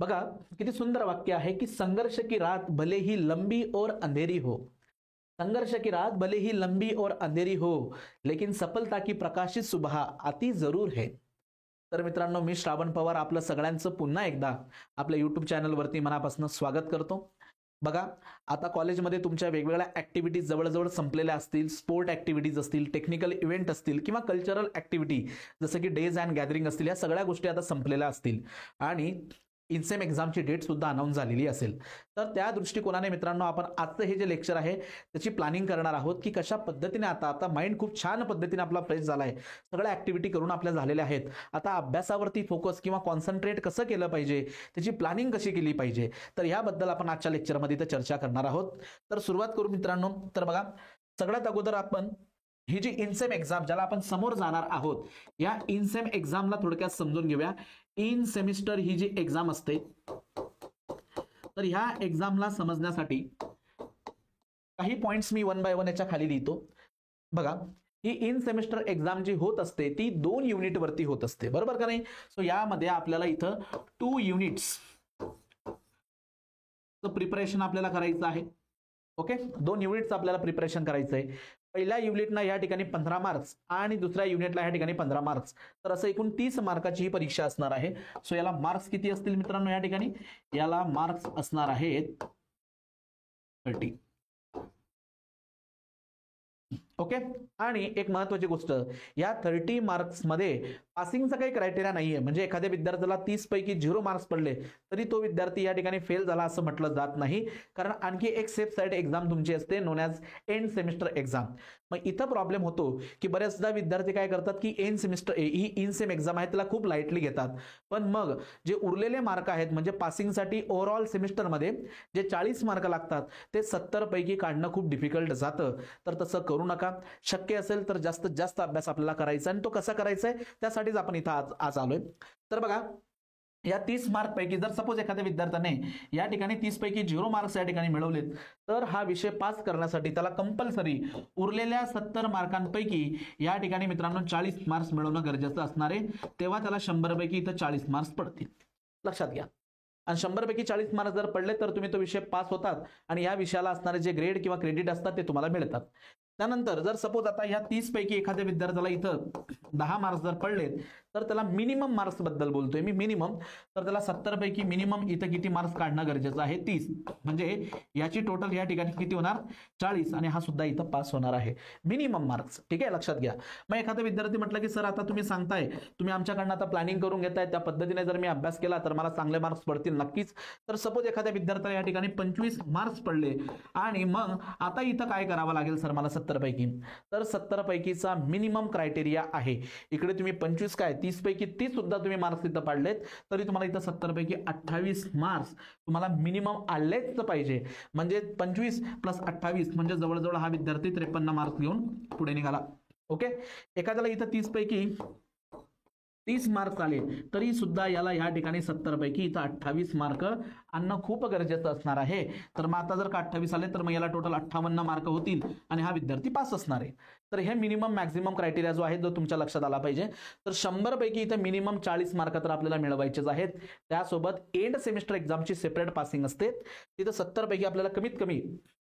बघा किती सुंदर वाक्य आहे की संघर्ष की रात भले ही लंबी और अंधेरी हो, संघर्ष की रात भले ही लंबी और अंधेरी हो, लेकिन सफलता की प्रकाशित सुबह आती जरूर है. तर मित्रांनो, मी श्रावण पवार आपलं सगळ्यांचं पुन्हा एकदा आपल्या युट्यूब चॅनलवरती मनापासून स्वागत करतो. बघा, आता कॉलेजमध्ये तुमच्या वेगवेगळ्या ऍक्टिव्हिटीज जवळजवळ संपलेल्या असतील. स्पोर्ट ऍक्टिव्हिटीज असतील, टेक्निकल इव्हेंट असतील किंवा कल्चरल ऍक्टिव्हिटी जसं की डेज अँड गॅदरिंग असतील, या सगळ्या गोष्टी आता संपलेल्या असतील आणि इनसेम एक्झामची डेट सुद्धा अनाऊन्स झालेली असेल. तर त्या दृष्टिकोनाने मित्रांनो, आपण आजचं हे जे लेक्चर आहे त्याची प्लॅनिंग करणार आहोत की कशा पद्धतीने आता माइंड खूप छान पद्धतीने आपला फ्रेश झाला आहे, सगळ्या ऍक्टिव्हिटी करून आपल्या झालेल्या आहेत. आता अभ्यासावरती फोकस किंवा कॉन्सन्ट्रेट कसं केलं पाहिजे, त्याची प्लॅनिंग कशी केली पाहिजे, तर याबद्दल आपण आजच्या लेक्चरमध्ये इथं चर्चा करणार आहोत. तर सुरुवात करू मित्रांनो. तर बघा, सगळ्यात अगोदर आपण ही जी इनसेम एक्झाम ज्याला आपण समोर जाणार आहोत, या इनसेम एक्झामला थोडक्यात समजून घेऊया. इन सेमिस्टर ही जी एक्झाम असते, तर ह्या एक्झामला समजण्यासाठी काही पॉइंट्स मी वन बाय वन याच्या खाली लिहितो. बघा, ही इन सेमिस्टर एक्झाम जी होत असते ती 2 युनिट वरती होत असते, बरोबर का नाही? सो यामध्ये आपल्याला इथं 2 युनिट्स प्रिपरेशन आपल्याला करायचं आहे. ओके, 2 युनिट्स आपल्याला प्रिपरेशन करायचं आहे. पहिल्या युनिटला या ठिकाणी 15 मार्क्स आणि दुसऱ्या युनिटला या ठिकाणी 15 मार्क्स. तर असं एकूण 30 मार्काची ही परीक्षा असणार आहे. सो याला मार्क्स किती असतील मित्रांनो? या ठिकाणी याला मार्क्स असणार आहेत 30. ओके, आणि एक महत्वाची गोष्ट, या 30 मार्क्स मध्ये पासिंगचा काही क्रायटेरिया नाहीये. म्हणजे एखाद्या विद्यार्थ्याला 30 पैकी 0 मार्क्स पडले तरी तो विद्यार्थी या ठिकाणी फेल झाला असं म्हटलं जात नाही, कारण आणखी एक सेफ साइड एक्झाम तुमची असते, non as end semester exam. मग इथं प्रॉब्लेम होतो की बऱ्याचदा विद्यार्थी काय करतात की end semester he in same exam आहे त्याला खूप लाईटली घेतात, पण मग जे उरलेले मार्क आहेत म्हणजे पासिंगसाठी ओव्हरऑल सेमिस्टरमध्ये जे 40 मार्क लागतात ते 70 पैकी काढणं खूप डिफिकल्ट जातं. तर तसं करू नका. शक्य असेल तर जास्तीत जास्त अभ्यास आपल्याला करायचा, आणि तो कसा करायचा आहे त्यासाठीच आपण इथं आज आलोय. तर बघा, या 30 मार्क पैकी जर सपोज एखाद्या विद्यार्थ्याने या ठिकाणी 30 पैकी 0 मार्क्स या ठिकाणी मिळवलेत, तर हा विषय पास करण्यासाठी त्याला कंपल्सरी उरलेल्या 70 मार्कांपैकी या ठिकाणी मित्रांनो 40 मार्क्स मिळवणं गरजेचं असणार आहे. तेव्हा त्याला 100 पैकी इथं 40 मार्क्स पडतील, लक्षात घ्या. आणि 100 पैकी 40 मार्क्स जर पडले तर तुम्ही तो विषय पास होतात आणि या विषयाला असणारे जे ग्रेड किंवा क्रेडिट असतात ते तुम्हाला मिळतात. त्यानंतर जर सपोज आता ह्या 30 पैकी एखाद्या विद्यार्थ्याला इथं 10 मार्क्स जर पडले तर त्याला मिनिमम मार्क्स बद्दल बोलतोय मी, मिनिमम. तर त्याला 70 पैकी मिनिमम इथं किती मार्क्स काढणं गरजेचं आहे? 30. म्हणजे याची टोटल या ठिकाणी किती होणार? 40. आणि हा सुद्धा इथं पास होणार आहे, मिनिमम मार्क्स. ठीक आहे, लक्षात घ्या. मग एखादा विद्यार्थी म्हटलं की सर आता तुम्ही सांगताय, तुम्ही आमच्याकडनं आता प्लॅनिंग करून घेताय, त्या पद्धतीने जर मी अभ्यास केला तर मला चांगले मार्क्स पडतील. नक्कीच. तर सपोज एखाद्या विद्यार्थ्याला या ठिकाणी 25 मार्क्स पडले आणि मग आता इथं काय करावं लागेल सर मला 70 पैकी? तर 70 पैकीचा मिनिमम क्रायटेरिया आहे. इकडे तुम्ही 25 काय 30 पैकी 30 सुद्धा तुम्ही मार्क्स इथं पाडलेत तरी तुम्हाला इथं 70 पैकी 28 मार्क्स तुम्हाला मिनिमम आलेच पाहिजे. म्हणजे 25 + 28 म्हणजे जवळजवळ हा विद्यार्थी 53 मार्क्स घेऊन पुढे निघाला. ओके, एखाद्याला इथं 30 पैकी 30 मार्क्स आले तरी सुद्धा याला या ठिकाणी 70 पैकी इथं 28 मार्क आणणं खूप गरजेचं असणार आहे. तर मग आता जर का 28 आले तर मग याला टोटल 58 मार्क होतील आणि हा विद्यार्थी पास असणार आहे. तर हे मिनिमम मॅक्झिमम क्रायटेरिया जो आहे जो तुमच्या लक्षात आला पाहिजे. तर 100 पैकी इथं मिनिमम 40 मार्क तर आपल्याला मिळवायचेच आहेत. त्यासोबत एंड सेमिस्टर एक्झामची सेपरेट पासिंग असते, तिथं 70 पैकी आपल्याला कमीत कमी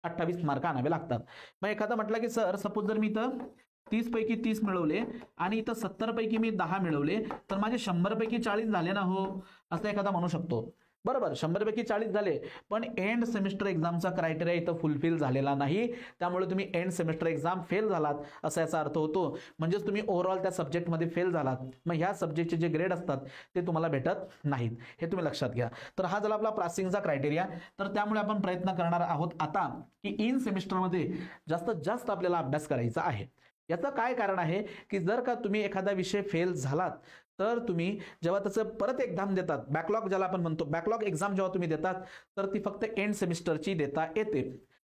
28 मार्क आणावे लागतात. मग एखादा म्हटलं की सर सपोज जर मी इथं 30 पैकी 30 मिळवले आणि इथं 70 पैकी मी 10 मिळवले तर माझे 100 पैकी 40 झाले ना हो, असं एखादा म्हणू शकतो. बरोबर, 100 पैकी 40 झाले, पण एंड सेमिस्टर एक्झामचा क्रायटेरिया इथं फुलफिल झालेला नाही. त्यामुळे तुम्ही एंड सेमिस्टर एक्झाम फेल झालात असा याचा अर्थ होतो. म्हणजेच तुम्ही ओव्हरऑल त्या सब्जेक्टमध्ये फेल झालात. मग ह्या सब्जेक्टचे जे ग्रेड असतात ते तुम्हाला भेटत नाहीत, हे तुम्ही लक्षात घ्या. तर हा झाला आपला पासिंगचा क्रायटेरिया. तर त्यामुळे आपण प्रयत्न करणार आहोत आता की इन सेमिस्टरमध्ये जास्तीत जास्त आपल्याला अभ्यास करायचा आहे. याचं काय कारण आहे की जर का तुम्ही एखादा विषय फेल झालात तर तुम्ही जेव्हा त्याचं परत एक्झाम देतात, बॅकलॉग ज्याला आपण म्हणतो, बॅकलॉग एक्झाम जेव्हा तुम्ही देतात तर ती फक्त एंड सेमिस्टरची देता येते.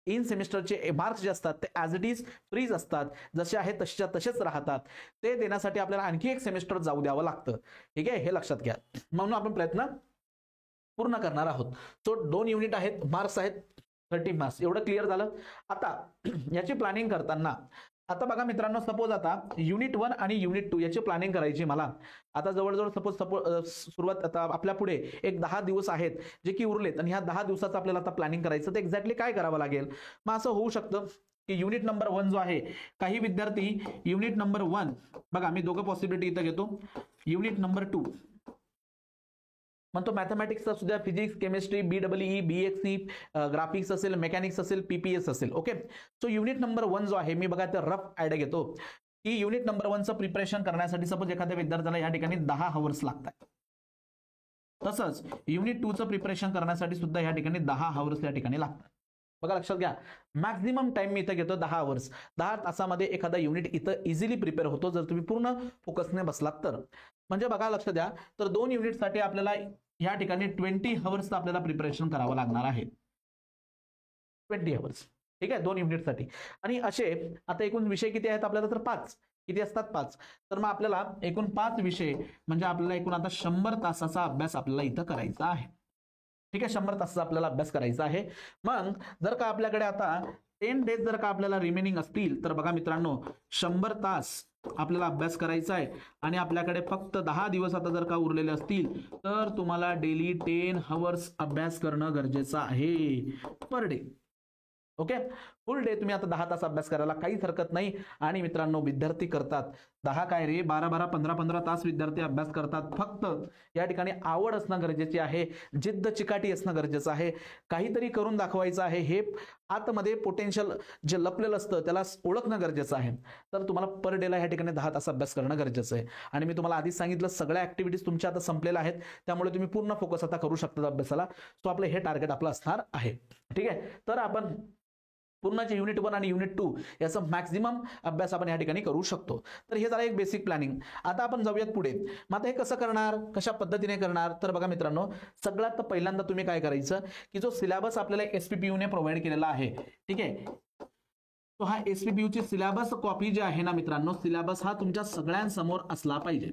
इन सेमिस्टरचे मार्क्स जे असतात ते ॲज इट इज फ्रीज असतात, जसे आहेत तसेच्या तसेच राहतात. ते देण्यासाठी आपल्याला आणखी एक सेमिस्टर जाऊ द्यावं लागतं. ठीक आहे, हे लक्षात घ्या. म्हणून आपण प्रयत्न पूर्ण करणार आहोत. सो 2 युनिट आहेत, मार्क्स आहेत 30 मार्क्स, एवढं क्लिअर झालं. आता याची प्लॅनिंग करताना आता बघा मित्रांनो, सपोज आता युनिट 1 आणि युनिट 2 याची प्लॅनिंग करायची मला. आता जवळजवळ सपोज सुरुवात आता आपल्या पुढे एक 10 दिवस आहेत जे की उरलेत आणि ह्या 10 दिवसाचं आपल्याला आता प्लॅनिंग करायचं. तर एक्झॅक्टली काय करावं लागेल? मग असं होऊ शकतं की युनिट नंबर 1 जो आहे, काही विद्यार्थी युनिट नंबर 1, बघा मी दोघं पॉसिबिलिटी इथं घेतो. युनिट नंबर 2 म्हणतो मॅथमॅटिक्स असू द्या, physics, chemistry, BEE, BXC, graphics असेल, मेकॅनिक्स असेल, PPS असेल. ओके, सो युनिट नंबर 1 जो आहे, मी बघा ते रफ आयडिया घेतो की युनिट नंबर 1चं प्रिपरेशन करण्यासाठी सपोज एखाद्या विद्यार्थ्याला या ठिकाणी 10 आवर्स लागतात. तसंच युनिट 2चं प्रिपरेशन करण्यासाठी सुद्धा या ठिकाणी 10 आवर्स या ठिकाणी लागतात. बघा लक्षात घ्या, मॅक्झिमम टाइम मी इथं घेतो 10 आवर्स. 10 तासामध्ये एखादा युनिट इथं इझिली प्रिपेअर होतो जर तुम्ही पूर्ण फोकसने बसलात तर. म्हणजे बघा लक्ष द्या, तर 2 युनिटसाठी आपल्याला या ठिकाणी 20 आवर्सचं आपल्याला प्रिपरेशन करावं लागणार आहे. 20 आवर्स, ठीक आहे, 2 युनिटसाठी. आणि असे आता एकूण विषय किती आहेत आपल्याला? तर 5. किती असतात? 5. तर मग आपल्याला एकूण 5 विषय म्हणजे आपल्याला एकूण आता 100 तासाचा अभ्यास आपल्याला इथं करायचा आहे. ठीक आहे, 100 तासाचा आपल्याला अभ्यास करायचा आहे. मग जर का आपल्याकडे आता 10 डेज जर का आपल्याला रिमेनिंग असतील तर बघा मित्रांनो, 100 तास आपल्याला अभ्यास करायचा आहे आणि आपल्याकडे फक्त 10 दिवस आता जर का उरलेले असतील तर तुम्हाला डेली 10 आवर्स अभ्यास करणं गरजेचं आहे पर डे. ओके, फुल डे तुम्ही आता 10 तास अभ्यास करायला काहीच हरकत नाही. आणि मित्रांनो, विद्यार्थी करतात 10 काय रे, 12-12, 15-15 तास विद्यार्थी अभ्यास करतात. फक्त या ठिकाणी आवड असणं गरजेची आहे, जिद्द चिकाटी असणं गरजेचं आहे, काहीतरी करून दाखवायचं आहे, हे आतमध्ये पोटेन्शियल जे लपलेलं असतं त्याला ओळखणं गरजेचं आहे. तर तुम्हाला पर डेला या ठिकाणी 10 तास अभ्यास करणं गरजेचं आहे. आणि मी तुम्हाला आधीच सांगितलं, सगळ्या ऍक्टिव्हिटीज तुमच्या आता संपलेल्या आहेत, त्यामुळे तुम्ही पूर्ण फोकस आता करू शकता अभ्यासाला. सो आपलं हे टार्गेट आपलं असणार आहे. ठीक आहे, तर आपण पूर्णचे युनिट 1 आणि युनिट 2 याचा मॅक्झिमम अभ्यास आपण या ठिकाणी करू शकतो. तर हे झालं एक बेसिक प्लॅनिंग. आता आपण जाऊयात पुढे. मग आता हे कसं करणार, कशा पद्धतीने करणार? तर बघा मित्रांनो, सगळ्यात पहिल्यांदा तुम्ही काय करायचं की जो सिलेबस आपल्याला SPPU ने प्रोव्हाइड केलेला आहे, ठीक आहे, तो हा SPPU ची सिलेबस कॉपी जी आहे ना मित्रांनो, सिलेबस हा तुमच्या सगळ्यांसमोर असला पाहिजे.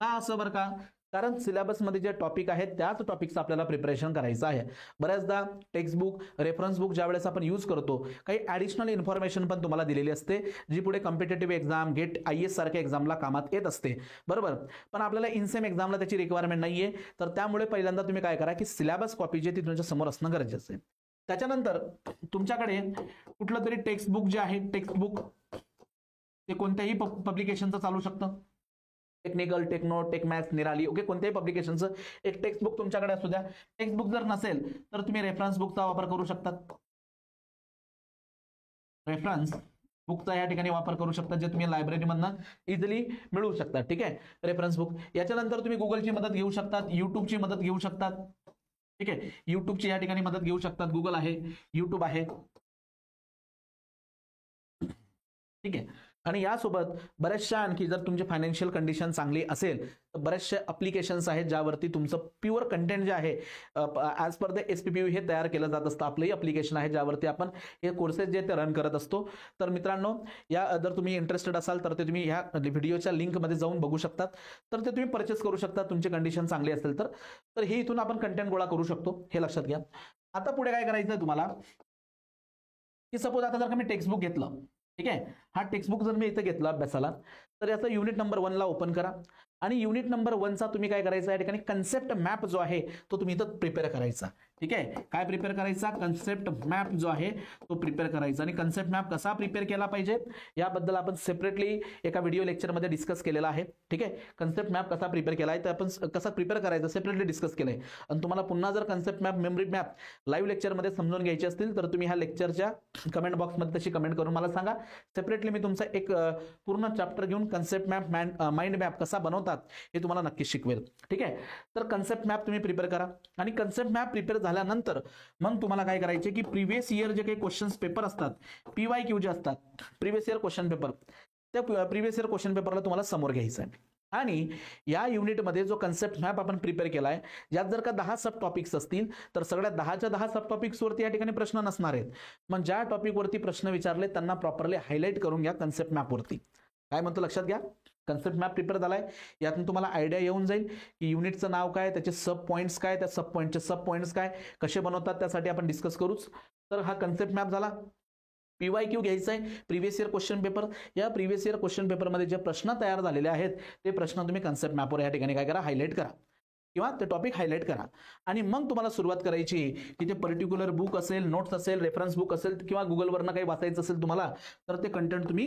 का असं बरं का? कारण सिलेबसमध्ये जे टॉपिक आहेत त्याच टॉपिकचं आपल्याला प्रिपरेशन करायचं आहे. बऱ्याचदा टेक्स्टबुक, रेफरन्स बुक ज्यावेळेस आपण यूज करतो, काही ॲडिशनल इन्फॉर्मेशन पण तुम्हाला दिलेली असते जी पुढे कॉम्पिटेटिव्ह एक्झाम, गेट, IAS सारख्या एक्झामला कामात येत असते. बरोबर, पण आपल्याला इनसेम एक्झामला त्याची रिक्वायरमेंट नाहीये. तर त्यामुळे पहिल्यांदा तुम्ही काय करा की सिलेबस कॉपी जी ती तुमच्या समोर असणं गरजेचं आहे. त्याच्यानंतर तुमच्याकडे कुठलं तरी टेक्स्टबुक जे आहे, टेक्स्टबुक ते कोणत्याही पब्लिकेशनचं चालू शकतं. टेक्निकल, टेक्नो, टेकमॅक्स, निराली, ओके, कोणत्याही पब्लिकेशनचं एक टेक्स्टबुक तुमच्याकडे असू द्या. टेक्स्टबुक जर नसेल तर तुम्ही रेफरन्स बुकचा वापर करू शकतात. रेफरन्स बुकचा या ठिकाणी वापर करू शकता, जे तुम्ही लायब्ररीमधनं इझिली मिळवू शकता. ठीक आहे, रेफरन्स बुक. याच्यानंतर तुम्ही गुगलची मदत घेऊ शकतात, युट्यूबची मदत घेऊ शकतात. ठीक आहे, युट्यूबची या ठिकाणी मदत घेऊ शकतात. गुगल आहे, युट्यूब आहे. ठीक आहे, आणि यासोबत बऱ्याचशा आणखी जर तुमची फायनान्शियल कंडिशन चांगली असेल तर बरेचसे अप्लिकेशन्स आहेत ज्यावरती तुमचं प्युअर कंटेंट जे आहे ॲज पर द SPPU हे तयार केलं जात असतं. आपलंही अप्लिकेशन आहे ज्यावरती आपण हे कोर्सेस जे ते रन करत असतो. तर मित्रांनो, या जर तुम्ही इंटरेस्टेड असाल तर ते तुम्ही ह्या व्हिडिओच्या लिंकमध्ये जाऊन बघू शकतात. तर ते तुम्ही परचेस करू शकता तुमची कंडिशन चांगली असेल तर हे इथून आपण कंटेंट गोळा करू शकतो, हे लक्षात घ्या. आता पुढे काय करायचं आहे तुम्हाला की सपोज आता जर का मी टेक्स्टबुक घेतलं, ठीक आहे, हा टेक्स्टबुक जर मी इथं घेतला अभ्यासाला तर याचा युनिट नंबर 1 ला ओपन करा आणि युनिट नंबर 1 चा तुम्ही काय करायचा या ठिकाणी कन्सेप्ट मॅप जो आहे तो तुम्ही इथं प्रिपेअर करायचा. ठीक आहे, काय प्रिपेअर करायचा? कन्सेप्ट मॅप जो आहे तो प्रिपेअर करायचा. आणि कन्सेप्ट मॅप कसा प्रिपेअर केला पाहिजे याबद्दल आपण सेपरेटली एका व्हिडिओ लेक्चरमध्ये डिस्कस केलेला आहे. ठीक आहे, कन्सेप्ट मॅप कसा प्रिपेअर केला आहे तर आपण कसा प्रिपेअर करायचा सेपरेटली डिस्कस केलंय. आणि तुम्हाला पुन्हा जर concept map, memory map live लेक्चरमध्ये समजून घ्यायची असतील तर तुम्ही ह्या लेक्चरच्या कमेंट बॉक्समध्ये तशी कमेंट करून मला सांगा. सेपरेटली मी तुमचा एक पूर्ण चॅप्टर घेऊन कन्सेप्ट मॅप, माइंड मॅप कसा बनवतात हे तुम्हाला नक्की शिकवेल. ठीक आहे, तर कन्सेप्ट मॅप तुम्ही प्रिपेअर करा आणि कन्सेप्ट मॅप प्रिपेअर झाल्यानंतर मग तुम्हाला काय करायचे की प्रिव्हियस इयर जे काही क्वेश्चन्स पेपर असतात, PYQ जे असतात, प्रिव्हियस इयर क्वेश्चन पेपर, त्या प्रिव्हियस इयर क्वेश्चन पेपरला तुम्हाला समोर घ्यायचं आहे. आणि या युनिटमध्ये जो कन्सेप्ट मॅप आपण प्रिपेअर केलाय यात जर का 10 सब टॉपिक्स असतील तर सगळ्या 10च्या 10 सब टॉपिक्स वरती या ठिकाणी प्रश्न नसणार आहेत. मग ज्या टॉपिक वरती प्रश्न विचारले त्यांना प्रॉपरली हायलाइट करून घ्या कन्सेप्ट मॅप वरती. काय म्हणतो लक्षात घ्या, कन्सेप्ट मॅप प्रिपेअर झालाय, यातून तुम्हाला आयडिया येऊन जाईल की युनिटचं नाव काय, त्याचे सब पॉईंट्स काय, त्या सब पॉईंटचे सब पॉईंट्स काय, कसे बनवतात त्यासाठी आपण डिस्कस करूच. तर हा कन्सेप्ट मॅप झाला. PYQ घ्यायचा आहे, प्रिव्हियस इयर क्वेश्चन पेपर. या प्रिव्हियस इयर क्वेश्चन पेपरमध्ये जे प्रश्न तयार झालेले आहेत ते प्रश्न तुम्ही कन्सेप्ट मॅपवर या ठिकाणी काय करा, हायलाईट करा किंवा ते टॉपिक हायलाईट करा. आणि मग तुम्हाला सुरुवात करायची की ते पर्टिक्युलर बुक असेल, नोट्स असेल, रेफरन्स बुक असेल किंवा गुगलवरनं काही वाचायचं असेल तुम्हाला, तर ते कंटेंट तुम्ही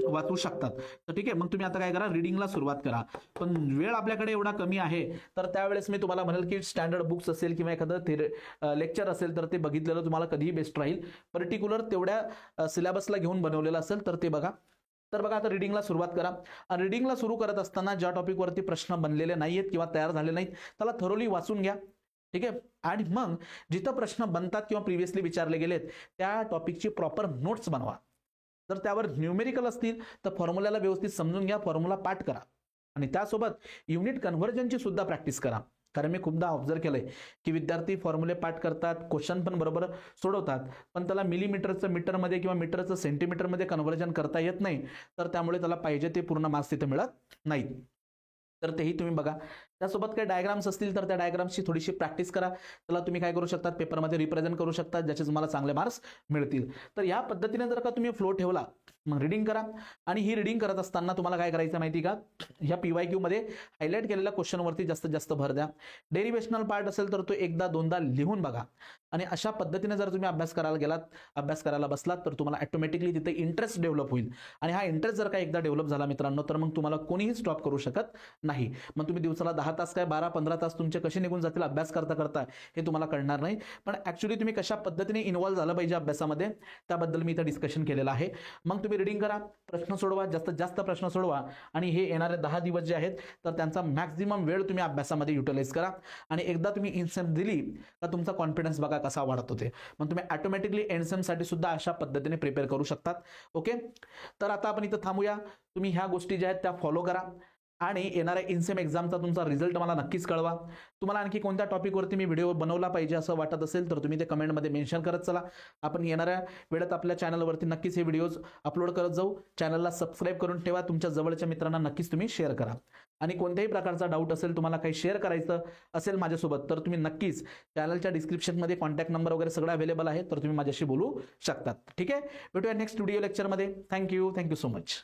वाचू शकतात. तर ठीक आहे, मग तुम्ही आता काय करा, रिडिंगला सुरुवात करा. पण वेळ आपल्याकडे एवढा कमी आहे, तर त्यावेळेस मी तुम्हाला म्हणेल की स्टँडर्ड बुक्स असेल किंवा एखादं लेक्चर असेल तर ते बघितलेलं तुम्हाला कधीही बेस्ट राहील. पर्टिक्युलर तेवढ्या सिलेबसला घेऊन बनवलेलं असेल तर ते बघा. तर बघा, आता रिडिंगला सुरुवात करा. आणि रिडिंगला सुरू करत असताना ज्या टॉपिकवरती प्रश्न बनलेले नाहीत किंवा तयार झाले नाहीत त्याला थरोली वाचून घ्या. ठीक आहे, आणि मग जिथं प्रश्न बनतात किंवा प्रिव्हियसली विचारले गेलेत त्या टॉपिकची प्रॉपर नोट्स बनवा. जर त्यावर न्यूमेरिकल असतील तर फॉर्म्युलाला व्यवस्थित समजून घ्या, फॉर्म्युला पाठ करा. आणि त्यासोबत युनिट कन्व्हर्जनची सुद्धा प्रॅक्टिस करा. कारण मी खूपदा ऑब्झर्व केलंय की विद्यार्थी फॉर्म्युले पाठ करतात, क्वेश्चन पण बरोबर सोडवतात, पण त्याला मिलीमीटरचं मीटरमध्ये किंवा मीटरचं सेंटीमीटरमध्ये कन्व्हर्जन करता येत नाही, तर त्यामुळे त्याला पाहिजे ते पूर्ण मार्क्स तिथे मिळत नाहीत. तर तेही तुम्ही बघा. त्यासोबत काही डायग्राम्स असतील तर त्या डायग्राम्सची थोडीशी प्रॅक्टिस करा. त्याला तुम्ही काय करू शकता, पेपरमध्ये रिप्रेझेंट करू शकता, ज्याचे तुम्हाला चांगले मार्क्स मिळतील. तर या पद्धतीने जर का तुम्ही फ्लो ठेवला, मग रिडिंग करा. आणि ही रिडिंग करत असताना तुम्हाला काय करायचं माहिती का, ह्या PYQ मध्ये हायलाईट केलेल्या क्वेश्चनवरती जास्तीत जास्त भर द्या. डेरिवेशनल पार्ट असेल तर तो एकदा दोनदा लिहून बघा. आणि अशा पद्धतीने जर तुम्ही अभ्यास करायला बसलात तर तुम्हाला ऑटोमॅटिकली तिथे इंटरेस्ट डेव्हलप होईल. आणि हा इंटरेस्ट जर का एकदा डेव्हलप झाला मित्रांनो, तर मग तुम्हाला कोणीही स्टॉप करू शकत नाही. मग तुम्ही दिवसाला 10 तास काय 12-15 तास तुमचे कसे निघून जातील अभ्यास करता करता हे तुम्हाला कळणार नाही. पण ऍक्च्युली तुम्ही कशा पद्धतीने इन्व्हॉल्व झालं पाहिजे अभ्यासामध्ये त्याबद्दल मी इथं डिस्कशन केलेलं आहे. मग तुम्ही रिडिंग करा, प्रश्न सोडवा, जास्तीत जास्त प्रश्न सोडवा. आणि हे येणारे 10 दिवस जे आहेत तर त्यांचा मॅक्झिमम वेळ तुम्ही अभ्यासामध्ये युटिलाइज करा. आणि एकदा तुम्ही इन्सेम दिली का तुमचा कॉन्फिडन्स बघा कसा वाढतो ते. मग तुम्ही ऑटोमॅटिकली एनसेम साठी सुद्धा अशा पद्धतीने प्रिपेअर करू शकतात. ओके, तर आता आपण इथं थांबूया. तुम्ही ह्या गोष्टी ज्या आहेत त्या फॉलो करा. आणि येणाऱ्या इन्सेम एक्झामचा तुमचा रिझल्ट मला नक्कीच कळवा. तुम्हाला आणखी कोणत्या टॉपिकवरती मी व्हिडिओ बनवला पाहिजे असं वाटत असेल तर तुम्ही ते कमेंटमध्ये मेन्शन करत चला. आपण येणाऱ्या वेळेत आपल्या चॅनलवरती नक्कीच हे व्हिडिओज अपलोड करत जाऊ. चॅनलला सबस्क्राईब करून ठेवा. तुमच्या जवळच्या मित्रांना नक्कीच तुम्ही शेअर करा. आणि कोणत्याही प्रकारचा डाऊट असेल, तुम्हाला काही शेअर करायचं असेल माझ्यासोबत, तर तुम्ही नक्कीच चॅनलच्या डिस्क्रिप्शनमध्ये कॉन्टॅक्ट नंबर वगैरे सगळं अवेलेबल आहे, तर तुम्ही माझ्याशी बोलू शकतात. ठीक आहे, भेटूया नेक्स्ट व्हिडिओ लेक्चरमध्ये. Thank you so much.